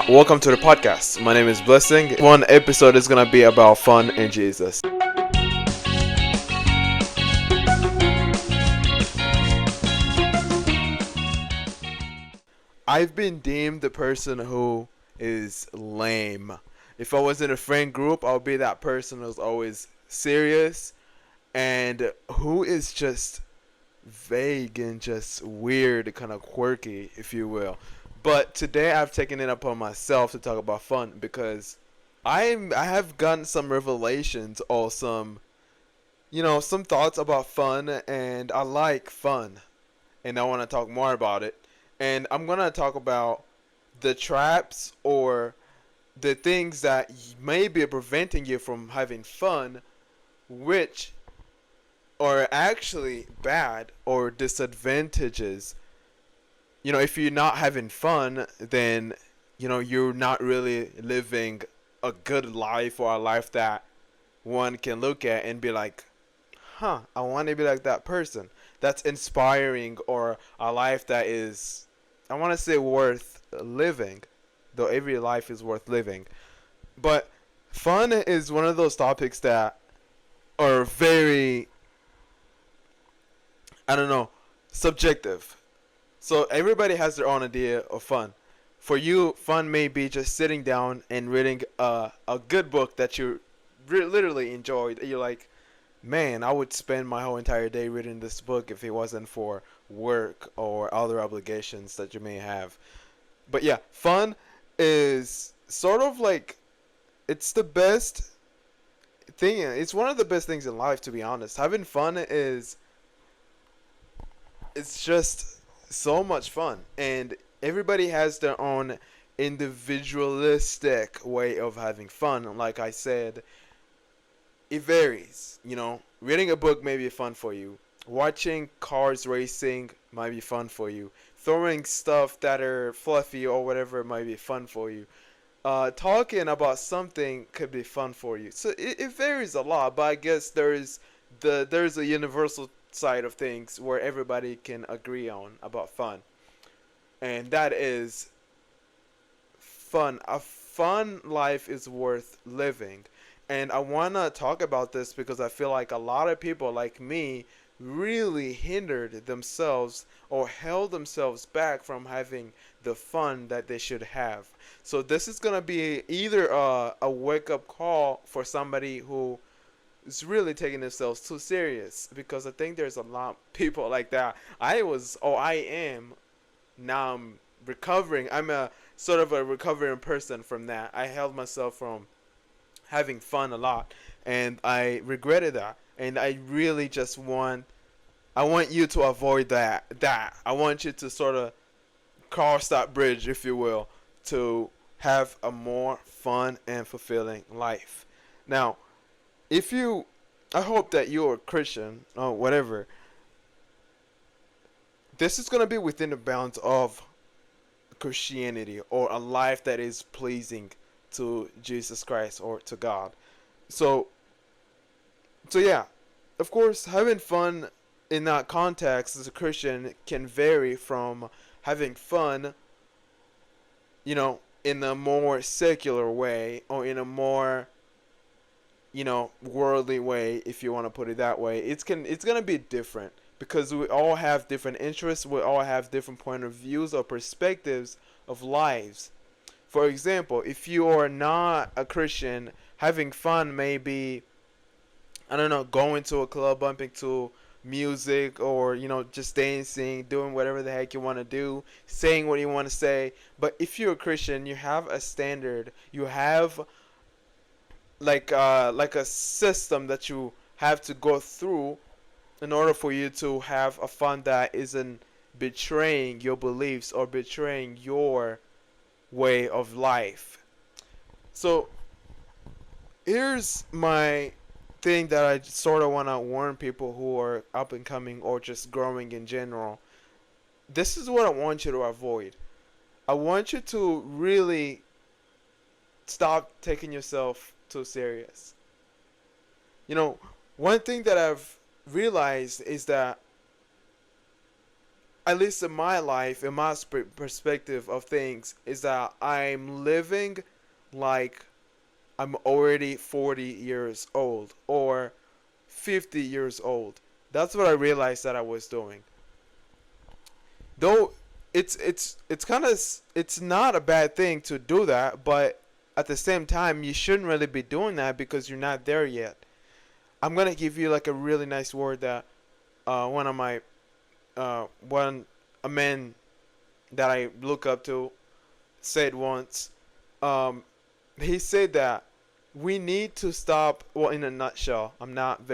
Welcome to the podcast. My name is Blessing. One episode is going to be about fun and Jesus. I've been deemed the person who is lame. If I was in a friend group, I'll be that person who's always serious and who is just vague and just weird, kind of quirky, if you will. But today I've taken it upon myself to talk about fun because I have gotten some revelations or some thoughts about fun, and I like fun and I want to talk more about it. And I'm going to talk about the traps or the things that may be preventing you from having fun, which are actually bad or disadvantages. If you're not having fun, then you're not really living a good life or a life that one can look at and be like, I want to be like that person. That's inspiring, or a life that is, I want to say, worth living, though every life is worth living. But fun is one of those topics that are very, I don't know, subjective. So everybody has their own idea of fun. For you, fun may be just sitting down and reading a good book that you literally enjoyed. You're like, man, I would spend my whole entire day reading this book if it wasn't for work or other obligations that you may have. But yeah, fun is sort of like, it's the best thing. It's one of the best things in life, to be honest. Having fun it's just so much fun, and everybody has their own individualistic way of having fun. Like I said, it varies. Reading a book may be fun for you. Watching cars racing might be fun for you. Throwing stuff that are fluffy or whatever might be fun for you. Talking about something could be fun for you. So it varies a lot, but I guess there's a universal side of things where everybody can agree on about fun, and that is fun. A fun life is worth living. And I want to talk about this because I feel like a lot of people like me really hindered themselves or held themselves back from having the fun that they should have. So this is going to be either a wake-up call for somebody who is really taking themselves too serious, because I think there's a lot of people like that. I am, now I'm recovering. I'm a sort of a recovering person from that. I held myself from having fun a lot, and I regretted that. And I really just I want you to avoid that. I want you to sort of cross that bridge, if you will, to have a more fun and fulfilling life. Now, if you, I hope that you're a Christian or whatever. This is going to be within the bounds of Christianity, or a life that is pleasing to Jesus Christ or to God. So, yeah, of course, having fun in that context as a Christian can vary from having fun, in a more secular way, or in a more, worldly way, if you want to put it that way. It's gonna be different because we all have different interests. We all have different point of views or perspectives of lives. For example, if you are not a Christian, having fun may be, I don't know, going to a club, bumping to music, or just dancing, doing whatever the heck you want to do, saying what you want to say. But if you're a Christian, you have a standard. You have like a system that you have to go through in order for you to have a fun that isn't betraying your beliefs or betraying your way of life. So here's my thing that I sort of want to warn people who are up and coming or just growing in general. This is what I want you to avoid. I want you to really stop taking yourself too serious. One thing that I've realized is that at least in my life, in my perspective of things, is that I'm living like I'm already 40 years old or 50 years old. That's what I realized that I was doing. Though it's kind of, it's not a bad thing to do that, but at the same time you shouldn't really be doing that because you're not there yet. I'm gonna give you like a really nice word that one of my one a man that I look up to said once. Um, he said that we need to stop. Well, in a nutshell, I'm not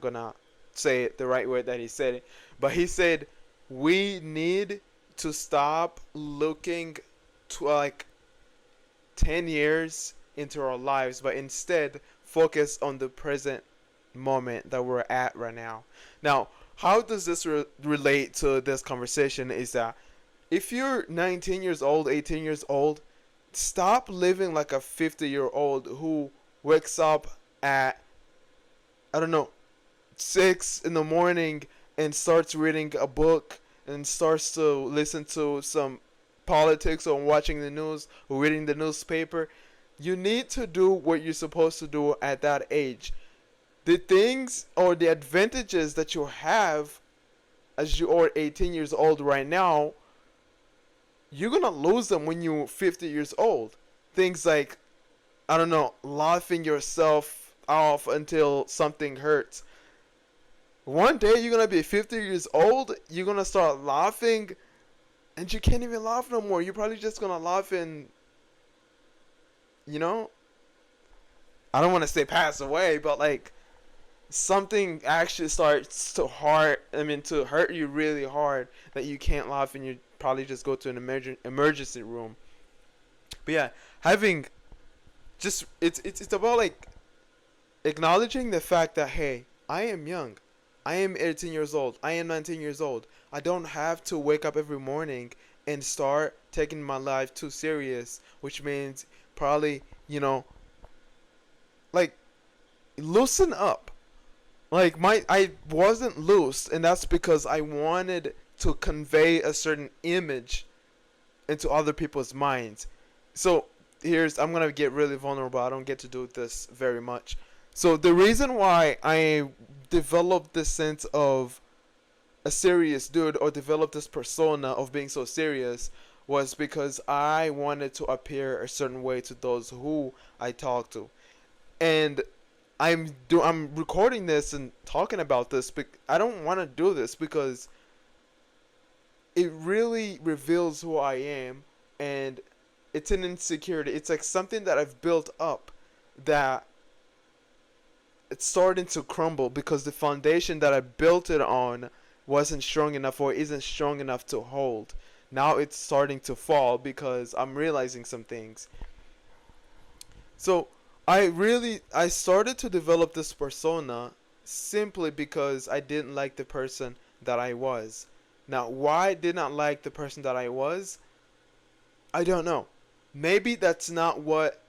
gonna say it the right way that he said it, but he said we need to stop looking to like 10 years into our lives, but instead focus on the present moment that we're at right now. Now, how does this relate to this conversation is that if you're 19 years old, 18 years old, stop living like a 50-year-old who wakes up at, I don't know, 6 in the morning and starts reading a book and starts to listen to some politics or watching the news or reading the newspaper. You need to do what you're supposed to do at that age. The things or the advantages that you have as you are 18 years old right now, you're gonna lose them when you're 50 years old. Things like, I don't know, laughing yourself off until something hurts. One day you're gonna be 50 years old, you're gonna start laughing, and you can't even laugh no more. You're probably just gonna laugh and, you know, I don't want to say pass away, but like something actually starts to to hurt you really hard that you can't laugh and you probably just go to an emergency room. But yeah, having just it's about like acknowledging the fact that hey, I am young. I am 18 years old. I am 19 years old. I don't have to wake up every morning and start taking my life too serious, which means probably, like loosen up. Like I wasn't loose, and that's because I wanted to convey a certain image into other people's minds. So I'm gonna get really vulnerable. I don't get to do this very much. So the reason why I developed this sense of a serious dude or developed this persona of being so serious was because I wanted to appear a certain way to those who I talk to. And I'm recording this and talking about this, but I don't want to do this because it really reveals who I am, and it's an insecurity. It's like something that I've built up that it's starting to crumble because the foundation that I built it on wasn't strong enough or isn't strong enough to hold. Now it's starting to fall because I'm realizing some things. So I started to develop this persona simply because I didn't like the person that I was. Now, why I did not like the person that I was, I don't know. Maybe that's not what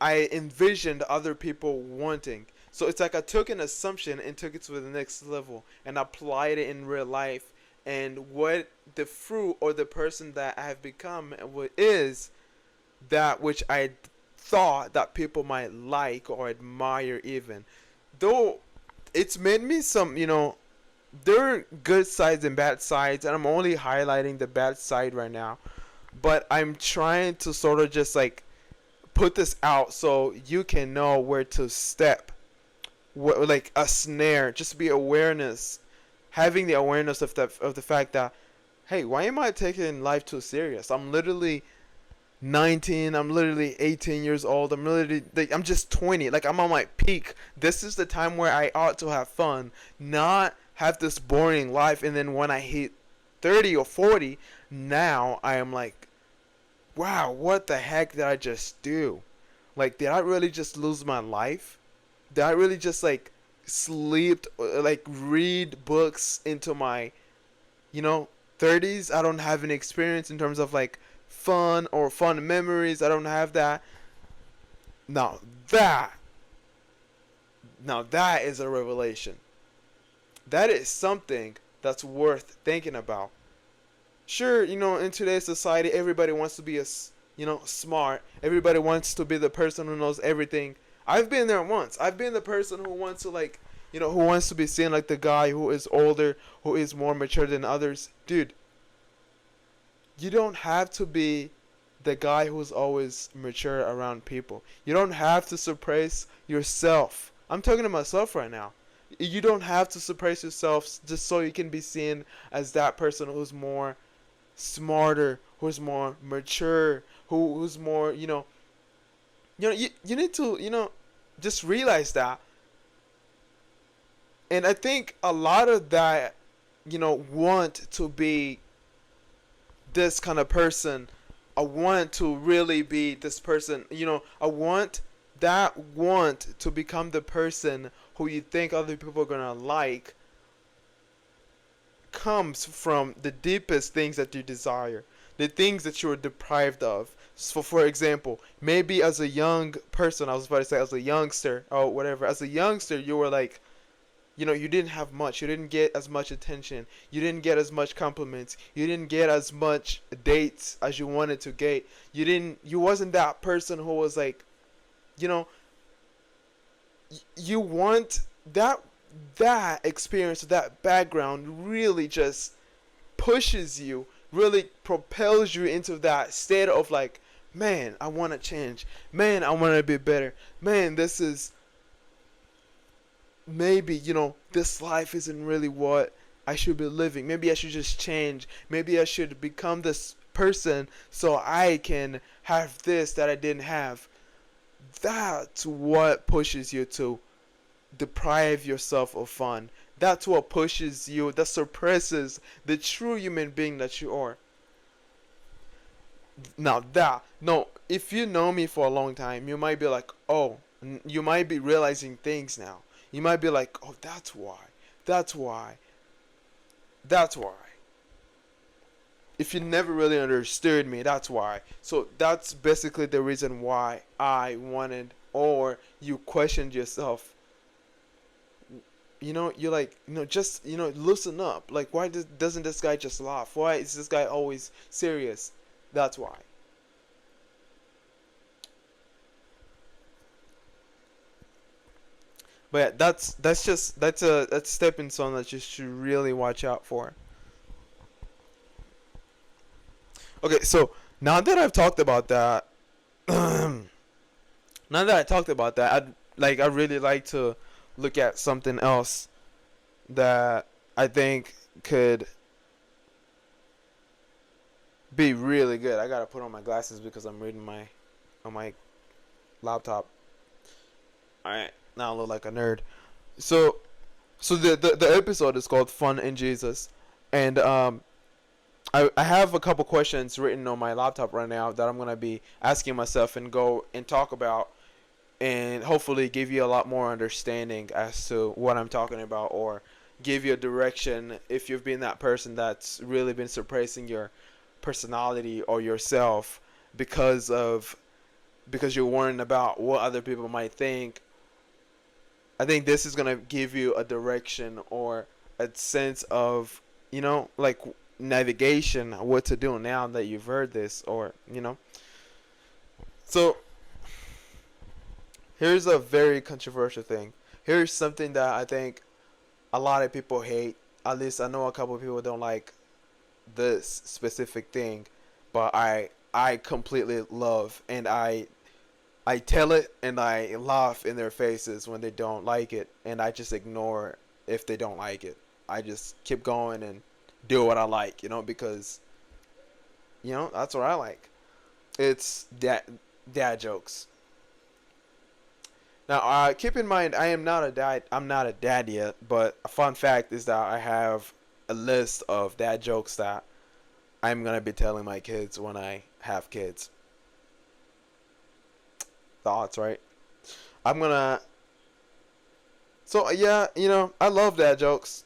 I envisioned other people wanting. So it's like I took an assumption and took it to the next level and applied it in real life. And what the fruit or the person that I have become is that which I thought that people might like or admire even. Though it's made me there are good sides and bad sides, and I'm only highlighting the bad side right now. But I'm trying to sort of just like put this out so you can know where to step. Like a snare, just be awareness, having the awareness of the fact that, hey, why am I taking life too serious? I'm literally 19, I'm literally 18 years old, I'm just 20, like I'm on my peak. This is the time where I ought to have fun, not have this boring life. And then when I hit 30 or 40, now I am like, wow, what the heck did I just do? Like, did I really just lose my life? Did I really just like sleep, like read books into my 30s? I don't have any experience in terms of like fun memories. I don't have that. Now that is a revelation. That is something that's worth thinking about. Sure, in today's society, everybody wants to be smart. Everybody wants to be the person who knows everything. I've been there once. I've been the person who wants to who wants to be seen like the guy who is older, who is more mature than others. Dude, you don't have to be the guy who's always mature around people. You don't have to suppress yourself. I'm talking to myself right now. You don't have to suppress yourself just so you can be seen as that person who's more smarter, who's more mature, who's more, you need to, just realize that. And I think a lot of that, want to be this kind of person. I want to really be this person. I want to become the person who you think other people are gonna like comes from the deepest things that you desire, the things that you are deprived of. So, for example, maybe as a young person, I was about to say as a youngster or whatever, as a youngster, you were like, you didn't have much. You didn't get as much attention. You didn't get as much compliments. You didn't get as much dates as you wanted to get. You wasn't that person who was like, you know, you want that experience, that background really just pushes you, really propels you into that state of like, man, I want to change. Man, I want to be better. Man, this is maybe, this life isn't really what I should be living. Maybe I should just change. Maybe I should become this person so I can have this that I didn't have. That's what pushes you to deprive yourself of fun. That's what pushes you, that suppresses the true human being that you are. Now no, if you know me for a long time, you might be like, oh, you might be realizing things now. You might be like, oh, that's why. That's why. That's why. If you never really understood me, that's why. So that's basically the reason why I wanted, or you questioned yourself. You're like, just, loosen up. Like, why doesn't this guy just laugh? Why is this guy always serious? That's why. But yeah, that's a stepping stone that you should really watch out for. Okay, so now that I've talked about that, now that I talked about that, I really like to look at something else that I think could be really good. I gotta put on my glasses because I'm reading on my laptop. All right, now I look like a nerd. So, the episode is called "Fun in Jesus," and I have a couple questions written on my laptop right now that I'm gonna be asking myself and go and talk about, and hopefully give you a lot more understanding as to what I'm talking about, or give you a direction if you've been that person that's really been suppressing your personality or yourself because you're worrying about what other people might think. I think this is gonna give you a direction or a sense of, like navigation, what to do now that you've heard this, or So here's a very controversial thing. Here's something that I think a lot of people hate. At least I know a couple of people don't like this specific thing, but I completely love, and I tell it and I laugh in their faces when they don't like it, and I just ignore if they don't like it. I just keep going and do what I like, because that's what I like. It's dad jokes. Now, keep in mind, I am not a dad. I'm not a dad yet, but a fun fact is that I have a list of dad jokes that I'm gonna be telling my kids when I have kids. Thoughts, right? I'm gonna. So yeah, I love dad jokes,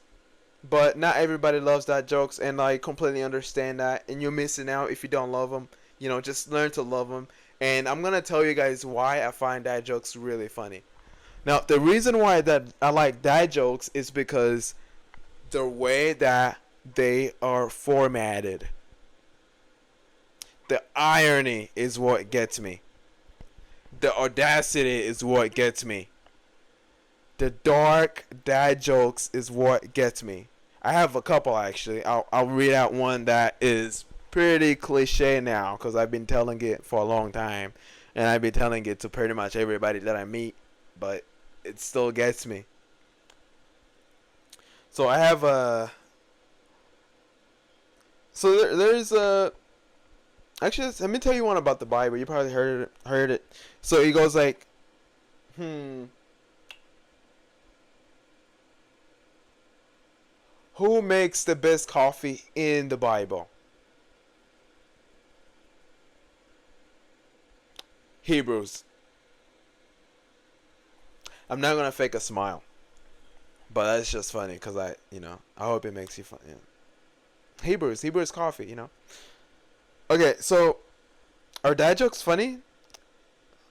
but not everybody loves dad jokes, and I completely understand that. And you're missing out if you don't love them. Just learn to love them. And I'm gonna tell you guys why I find dad jokes really funny. Now, the reason why that I like dad jokes is because the way that they are formatted. The irony is what gets me. The audacity is what gets me. The dark dad jokes is what gets me. I have a couple actually. I'll read out one that is pretty cliche now because I've been telling it for a long time, and I've been telling it to pretty much everybody that I meet, but it still gets me. So I have a. So there's a. Actually, let me tell you one about the Bible. You probably heard it. So he goes like, who makes the best coffee in the Bible? Hebrews. I'm not gonna fake a smile, but that's just funny because I hope it makes you fun. Yeah. Hebrews coffee. Okay, so are dad jokes funny?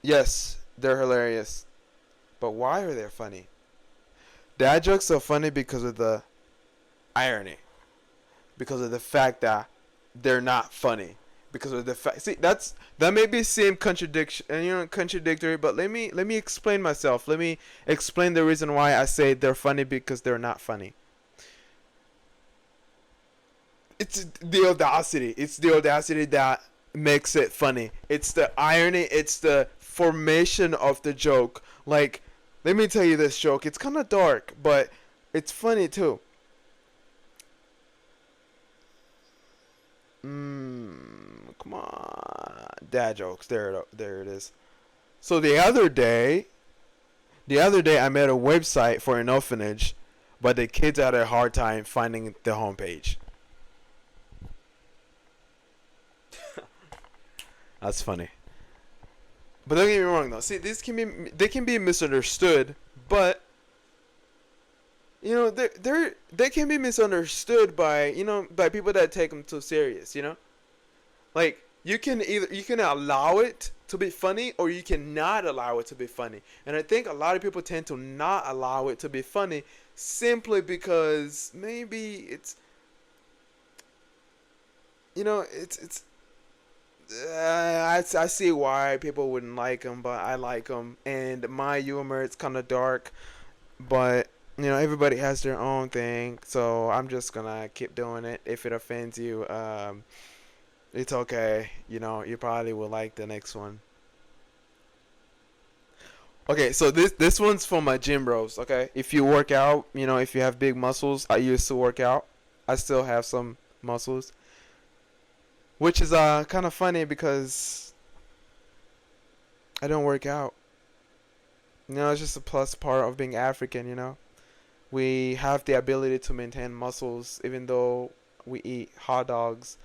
Yes, they're hilarious. But why are they funny? Dad jokes are funny because of the irony, because of the fact that they're not funny, because of the fact. See, that may be seem contradiction, contradictory. But let me explain myself. Let me explain the reason why I say they're funny because they're not funny. It's the audacity. It's the audacity that makes it funny. It's the irony. It's the formation of the joke. Like, let me tell you this joke. It's kind of dark, but it's funny too. Come on, dad jokes. There it is. So the other day, I made a website for an orphanage, but the kids had a hard time finding the homepage. That's funny. But don't get me wrong though. See, they can be misunderstood, but they can be misunderstood by people that take them too serious. Like you can allow it to be funny or you cannot allow it to be funny. And I think a lot of people tend to not allow it to be funny simply because maybe it's I see why people wouldn't like them, but I like them. And my humor, it's kind of dark, but everybody has their own thing. So I'm just gonna keep doing it. If it offends you, it's okay. You probably will like the next one. Okay, so this one's for my gym bros. Okay, if you work out, if you have big muscles, I used to work out. I still have some muscles, which is kind of funny because I don't work out. It's just a plus part of being African. We have the ability to maintain muscles even though we eat hot dogs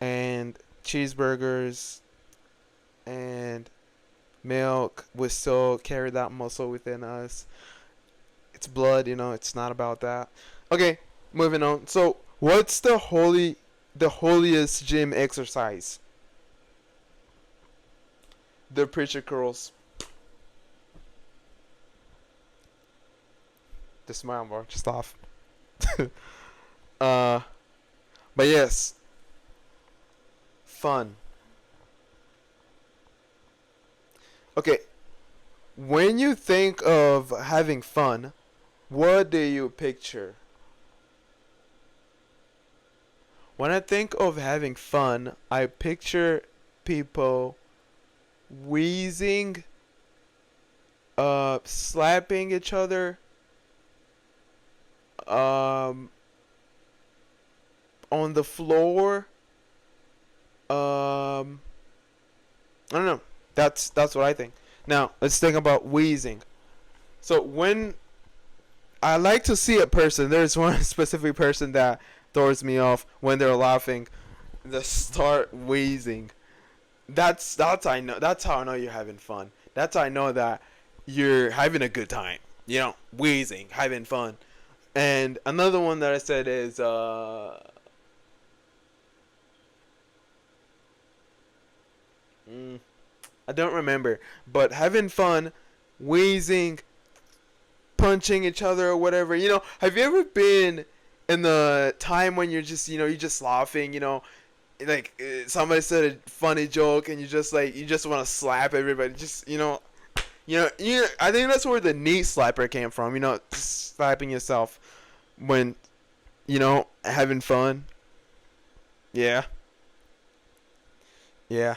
and cheeseburgers and milk. We still carry that muscle within us. It's blood. It's not about that. Okay, moving on. So, what's the holiest gym exercise? The preacher curls. The smile bar, just off. uh, but yes, fun. Okay, when you think of having fun, what do you picture? When I think of having fun, I picture people wheezing, slapping each other, um, on the floor. I don't know. That's what I think. Now let's think about wheezing. So when I like to see a person, there's one specific person that throws me off when they're laughing. They start wheezing. That's how I know you're having fun. That's how I know that you're having a good time. Wheezing, having fun. And another one that I said is I don't remember, but having fun, wheezing, punching each other or whatever. Have you ever been in the time when you're just you're just laughing, like somebody said a funny joke and you just you just want to slap everybody, just I think that's where the knee slapper came from, just slapping yourself when having fun. Yeah. Yeah.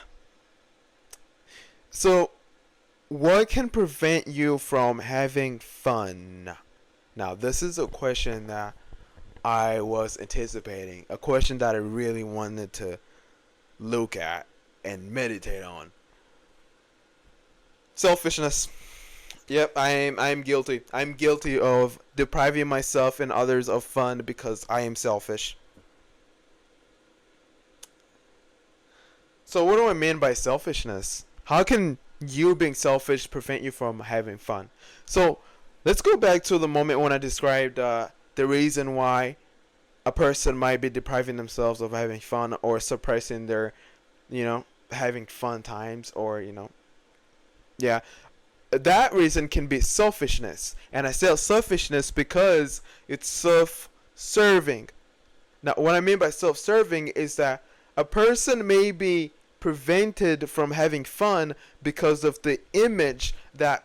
So what can prevent you from having fun? Now, this is a question that I was anticipating, a question that I really wanted to look at and meditate on. Selfishness. Yep, I'm guilty. I'm guilty of depriving myself and others of fun because I am selfish. So what do I mean by selfishness? How can you being selfish prevent you from having fun? So let's go back to the moment when I described the reason why a person might be depriving themselves of having fun or suppressing their, having fun times, or, yeah. That reason can be selfishness. And I say selfishness because it's self-serving. Now, what I mean by self-serving is that a person may be prevented from having fun because of the image that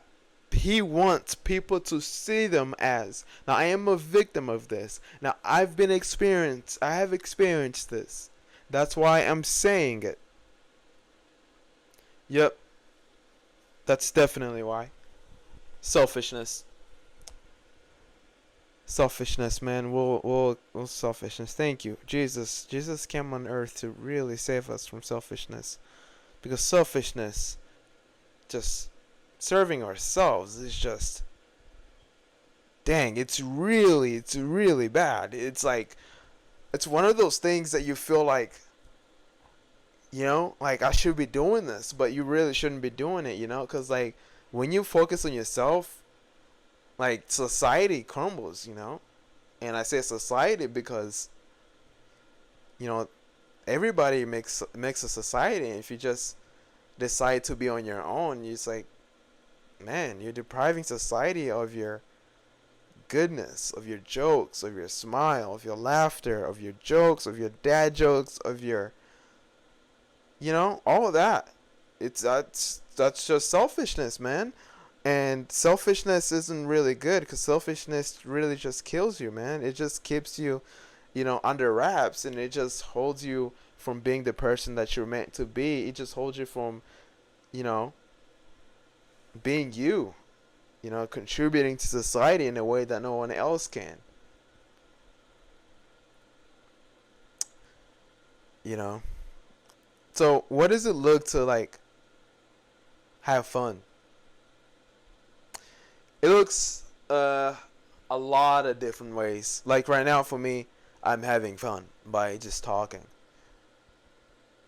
he wants people to see them as. Now, I am a victim of this. Now, I have experienced this. That's why I'm saying it. Yep. That's definitely why. Selfishness. Selfishness, man. We'll selfishness. Thank you, Jesus. Jesus came on earth to really save us from selfishness, because selfishness, just serving ourselves, is just, dang. It's really bad. It's one of those things that you feel like, like I should be doing this, but you really shouldn't be doing it, because when you focus on yourself, society crumbles, and I say society because, everybody makes a society, and if you just decide to be on your own, it's like, man, you're depriving society of your goodness, of your jokes, of your smile, of your laughter, of your jokes, of your dad jokes, of your all of that. That's just selfishness, man. And selfishness isn't really good, because selfishness really just kills you, man. It just keeps you, under wraps, and it just holds you from being the person that you're meant to be. It just holds you from, being you, contributing to society in a way that no one else can. So what does it look to have fun? It looks a lot of different ways. Like right now for me, I'm having fun by just talking.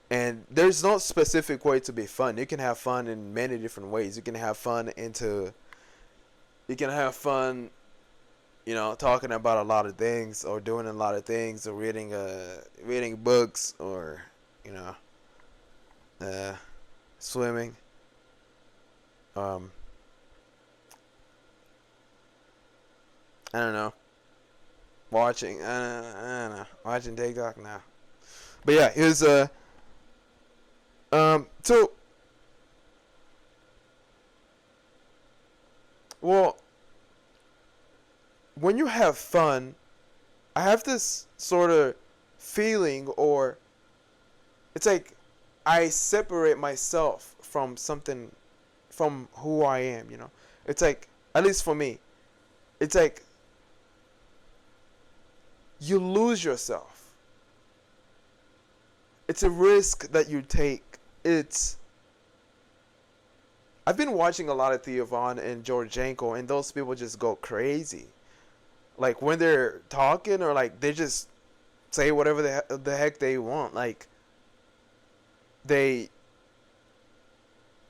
And there's no specific way to be fun. You can have fun in many different ways. You can have fun, talking about a lot of things, or doing a lot of things, or reading books, or swimming. I don't know. Watching. I don't know. Watching TikTok now. But yeah, here's so, well, when you have fun, I have this sort of feeling, or it's like I separate myself from something, from who I am, It's like, at least for me, it's like you lose yourself. It's a risk that you take. I've been watching a lot of Theo Von and George Janko, and those people just go crazy. Like when they're talking, or they just say whatever the heck they want. They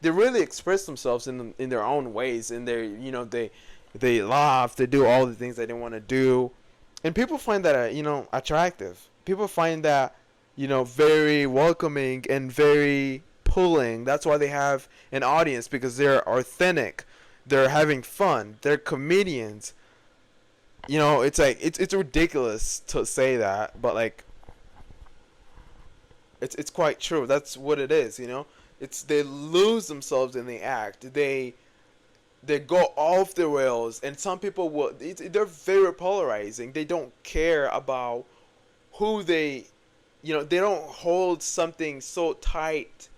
really express themselves in their own ways, and they laugh, they do all the things they didn't want to do, and people find that attractive. People find that very welcoming and very pulling. That's why they have an audience, because they're authentic, they're having fun, they're comedians. it's like it's ridiculous to say that, but like it's quite true. That's what it is. It's they lose themselves in the act. They go off the rails, and some people they're very polarizing. They don't care about who they don't hold something so tight.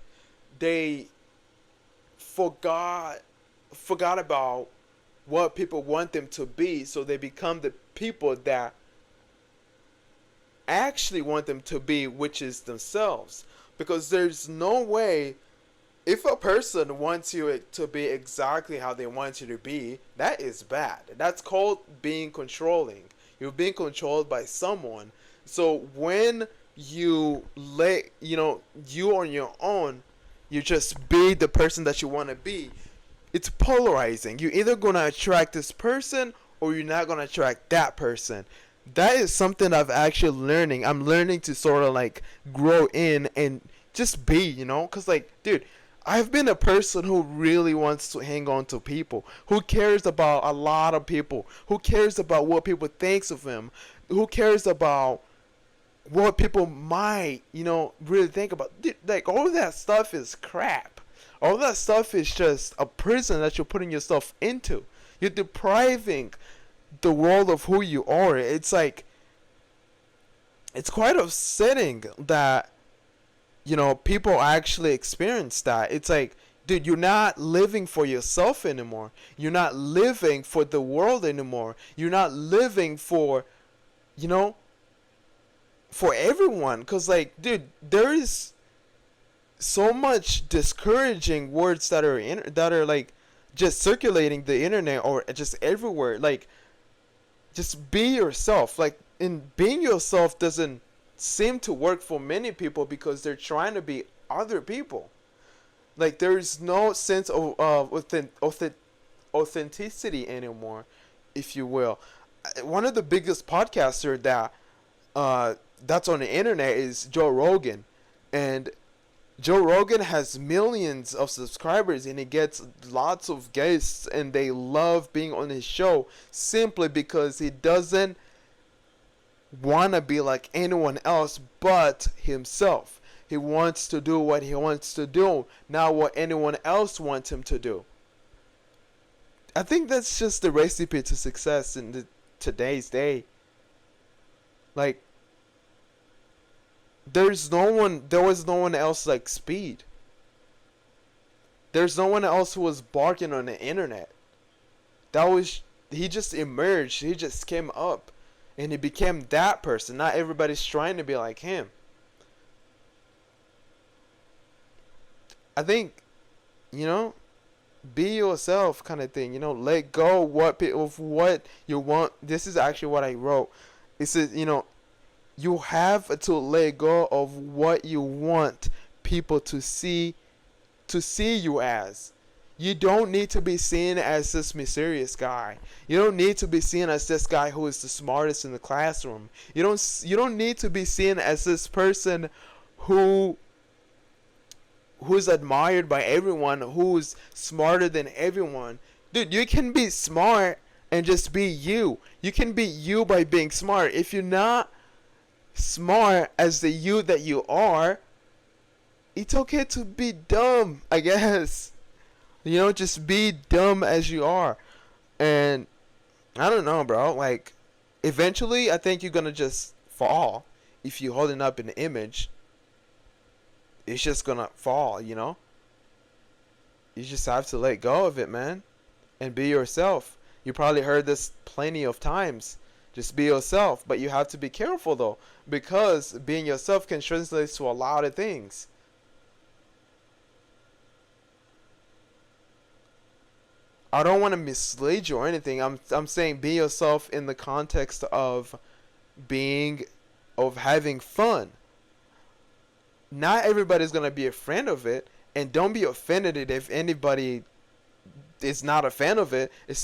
They forgot forgot about what people want them to be, so they become the people that actually want them to be, which is themselves. Because there's no way, if a person wants you to be exactly how they want you to be, that is bad. That's called being controlling. You're being controlled by someone. So when you on your own, you just be the person that you want to be, it's polarizing. You're either going to attract this person or you're not going to attract that person. That is something I've actually learning. I'm learning to sort of like grow in and just be. Because like, dude, I've been a person who really wants to hang on to people, who cares about a lot of people, who cares about what people thinks of him, who cares about what people might really think about. Dude, like, all that stuff is crap. All that stuff is just a prison that you're putting yourself into. You're depriving the world of who you are. It's like, it's quite upsetting that people actually experience that. It's like, dude, you're not living for yourself anymore. You're not living for the world anymore. You're not living you know for everyone. Because like, dude, there is so much discouraging words that are like just circulating the internet or just everywhere. Like, just be yourself. Like, in being yourself doesn't seem to work for many people because they're trying to be other people. Like, there's no sense of authenticity anymore, if you will. One of the biggest podcasters that's on the internet is Joe Rogan, and Joe Rogan has millions of subscribers and he gets lots of guests and they love being on his show simply because he doesn't want to be like anyone else but himself. He wants to do what he wants to do, not what anyone else wants him to do. I think that's just the recipe to success in today's day. Like, there was no one else like Speed. There's no one else who was barking on the internet. He just emerged, he just came up, and he became that person. Not everybody's trying to be like him. I think, be yourself kind of thing. Let go of what you want. This is actually what I wrote. It says, you have to let go of what you want people to see you as. You don't need to be seen as this mysterious guy. You don't need to be seen as this guy who is the smartest in the classroom. You don't need to be seen as this person who's admired by everyone, who's smarter than everyone. Dude, you can be smart and just be you. You can be you by being smart. If you're not smart as the you that you are, it's okay to be dumb, I guess. Just be dumb as you are. And I don't know, bro. Like, eventually, I think you're gonna just fall. If you're holding up an image, it's just gonna fall, You just have to let go of it, man. And be yourself. You probably heard this plenty of times. Just be yourself. But you have to be careful, though. Because being yourself can translate to a lot of things. I don't want to mislead you or anything. I'm saying be yourself in the context of having fun. Not everybody's gonna be a fan of it, and don't be offended if anybody is not a fan of it. It's